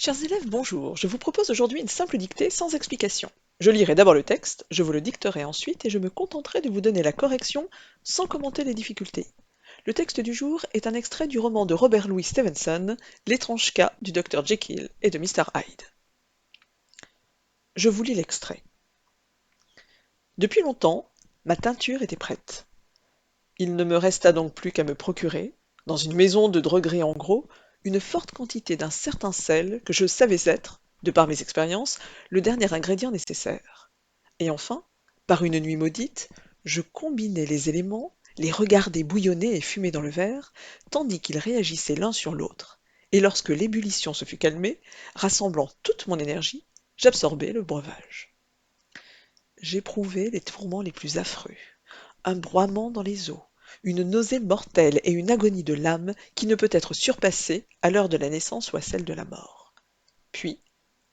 Chers élèves, bonjour. Je vous propose aujourd'hui une simple dictée sans explication. Je lirai d'abord le texte, je vous le dicterai ensuite et je me contenterai de vous donner la correction sans commenter les difficultés. Le texte du jour est un extrait du roman de Robert Louis Stevenson, L'étrange cas du Dr Jekyll et de Mr Hyde. Je vous lis l'extrait. Depuis longtemps, ma teinture était prête. Il ne me resta donc plus qu'à me procurer, dans une maison de droguerie en gros, une forte quantité d'un certain sel que je savais être, de par mes expériences, le dernier ingrédient nécessaire. Et enfin, par une nuit maudite, je combinai les éléments, les regardai bouillonner et fumer dans le verre, tandis qu'ils réagissaient l'un sur l'autre. Et lorsque l'ébullition se fut calmée, rassemblant toute mon énergie, j'absorbai le breuvage. J'éprouvai les tourments les plus affreux, un broiement dans les os, une nausée mortelle et une agonie de l'âme qui ne peut être surpassée à l'heure de la naissance ou à celle de la mort. Puis,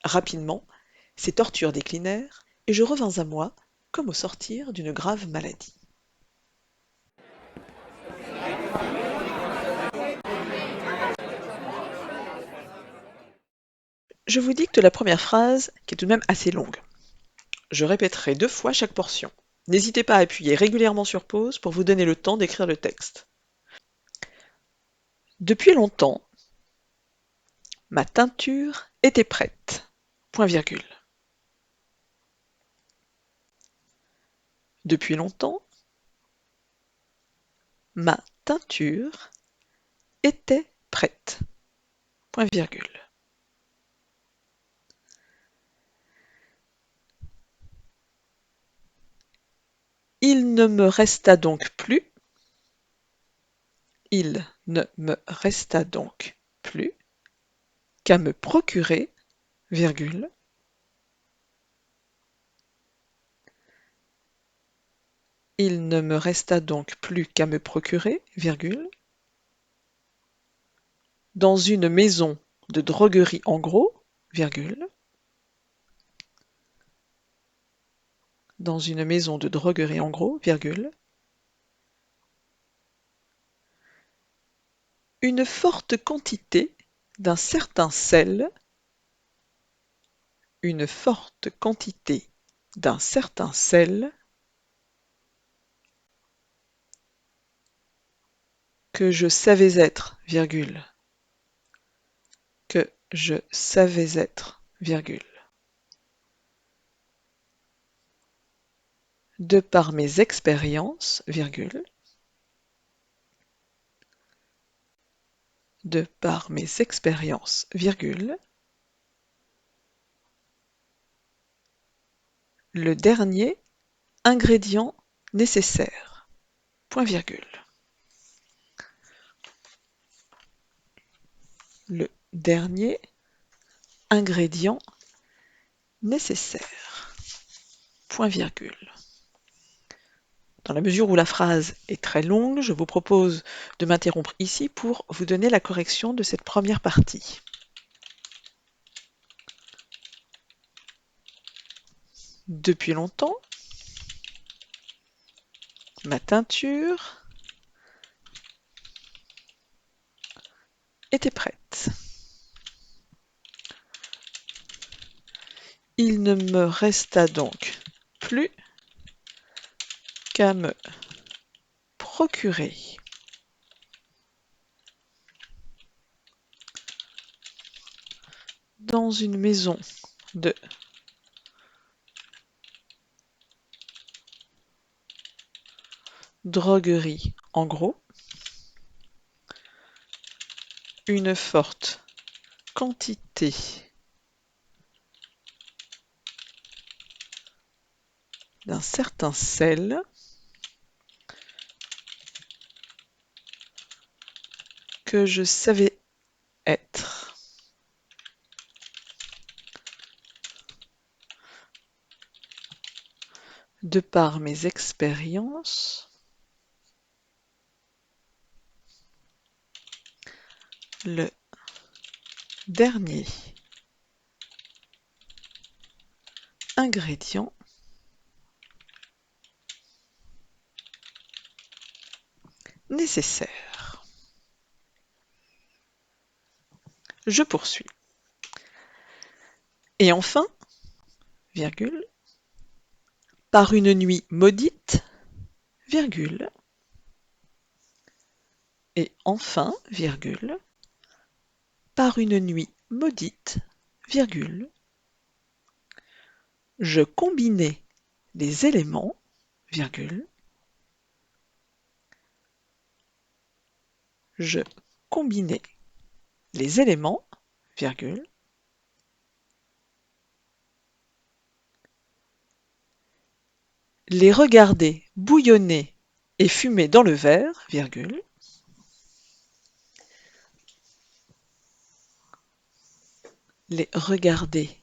rapidement, ces tortures déclinèrent, et je revins à moi, comme au sortir d'une grave maladie. Je vous dicte la première phrase, qui est tout de même assez longue. Je répéterai 2 fois chaque portion. N'hésitez pas à appuyer régulièrement sur pause pour vous donner le temps d'écrire le texte. Depuis longtemps, ma teinture était prête. Point virgule. Depuis longtemps, ma teinture était prête. Point virgule. Il ne me resta donc plus, il ne me resta donc plus qu'à me procurer, virgule, il ne me resta donc plus qu'à me procurer, virgule, dans une maison de droguerie en gros, virgule, dans une maison de droguerie en gros, virgule, une forte quantité d'un certain sel, une forte quantité d'un certain sel que je savais être, virgule, que je savais être, virgule, de par mes expériences, virgule, de par mes expériences, virgule, le dernier ingrédient nécessaire, point virgule. Le dernier ingrédient nécessaire, point virgule. Dans la mesure où la phrase est très longue, je vous propose de m'interrompre ici pour vous donner la correction de cette première partie. Depuis longtemps, ma teinture était prête. Il ne me resta donc plus qu'à me procurer dans une maison de droguerie en gros une forte quantité d'un certain sel que je savais être. De par mes expériences, le dernier ingrédient nécessaire. Je poursuis. Et enfin, virgule, par une nuit maudite, virgule, et enfin, virgule, par une nuit maudite, virgule, je combinai les éléments, virgule, je combinai les éléments, virgule, les regarder bouillonner et fumer dans le verre, virgule, les regarder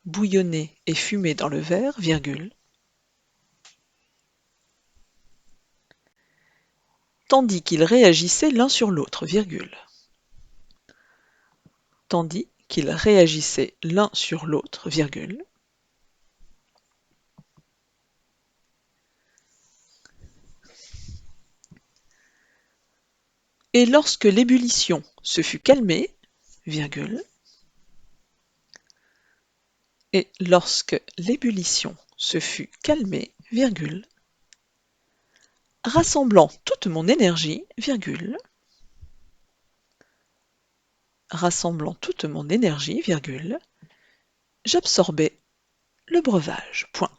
bouillonner et fumer dans le verre, virgule, tandis qu'ils réagissaient l'un sur l'autre, virgule, tandis qu'ils réagissaient l'un sur l'autre, virgule, et lorsque l'ébullition se fut calmée, virgule, et lorsque l'ébullition se fut calmée, virgule, rassemblant toute mon énergie, virgule, rassemblant toute mon énergie, virgule, j'absorbais le breuvage. Point.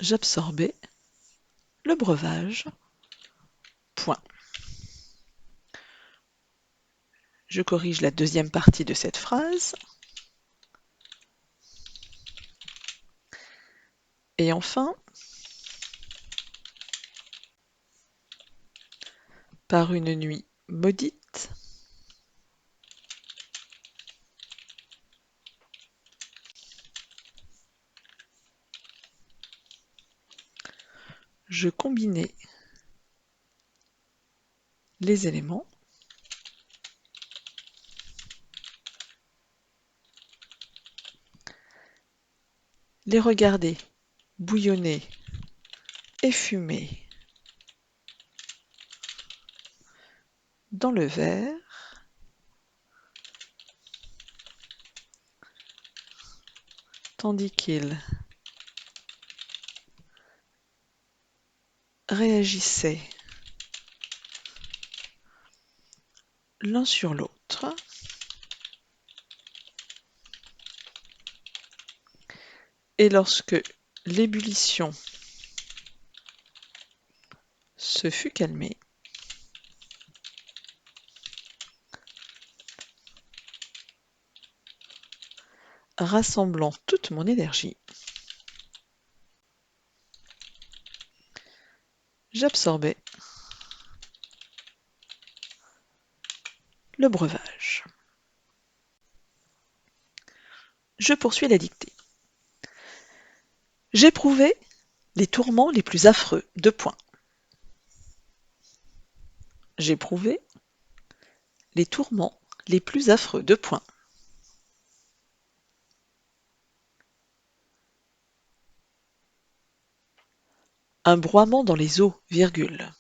J'absorbais le breuvage. Point. Je corrige la deuxième partie de cette phrase. Et enfin, par une nuit maudite, je combinais les éléments, les regardais bouillonner et fumer dans le verre, tandis qu'ils réagissaient l'un sur l'autre, et lorsque l'ébullition se fut calmée, rassemblant toute mon énergie, j'absorbais le breuvage. Je poursuis la dictée. J'éprouvais les tourments les plus affreux, deux points. J'éprouvais les tourments les plus affreux, deux points. Un broiement dans les os, virgule.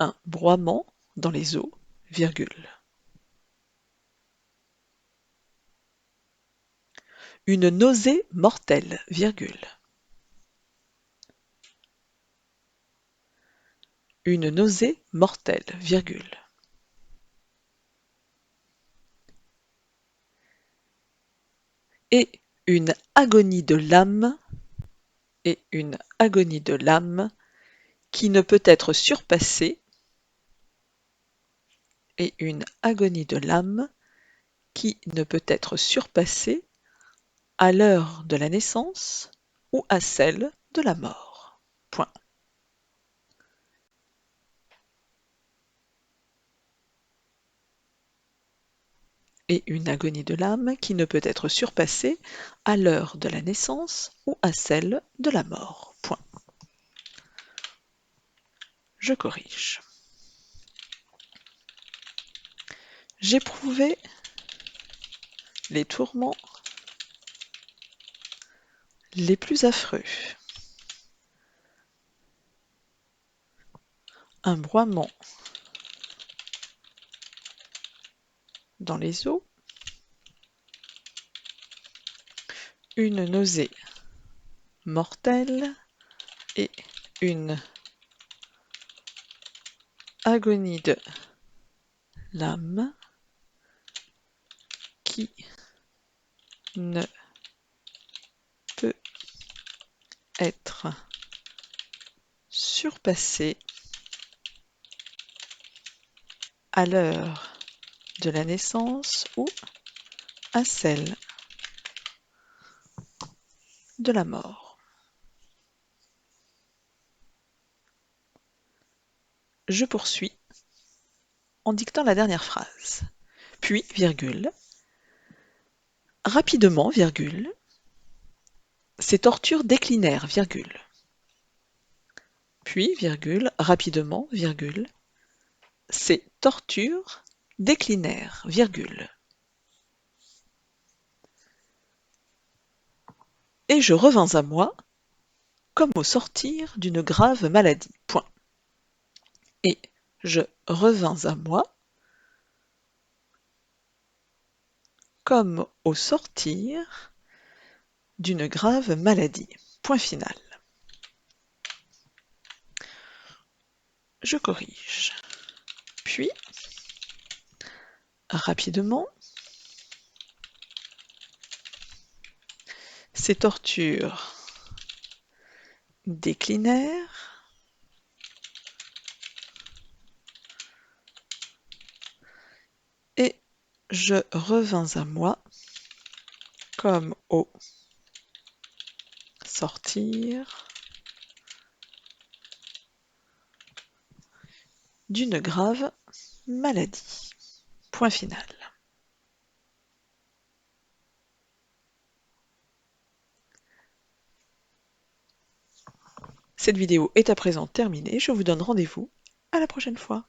Un broiement dans les os, virgule. Une nausée mortelle, virgule. Une nausée mortelle, virgule. Et une agonie de l'âme, et une agonie de l'âme qui ne peut être surpassée, et une agonie de l'âme qui ne peut être surpassée à l'heure de la naissance ou à celle de la mort. Point. Et une agonie de l'âme qui ne peut être surpassée à l'heure de la naissance ou à celle de la mort. Point. Je corrige. J'éprouvais les tourments les plus affreux. un broiement dans les os, une nausée mortelle et une agonie de l'âme qui ne peut être surpassée à l'heure de la naissance ou à celle de la mort. Je poursuis en dictant la dernière phrase. Puis, virgule, rapidement, virgule, ces tortures déclinèrent, virgule. Puis, virgule, rapidement, virgule, ces tortures déclinèrent, virgule. Et je revins à moi, comme au sortir d'une grave maladie. Point. Et je revins à moi, comme au sortir d'une grave maladie. Point final. Je corrige. Puis, rapidement, ces tortures déclinèrent et je revins à moi comme au sortir d'une grave maladie. Point final. Cette vidéo est à présent terminée. Je vous donne rendez-vous à la prochaine fois.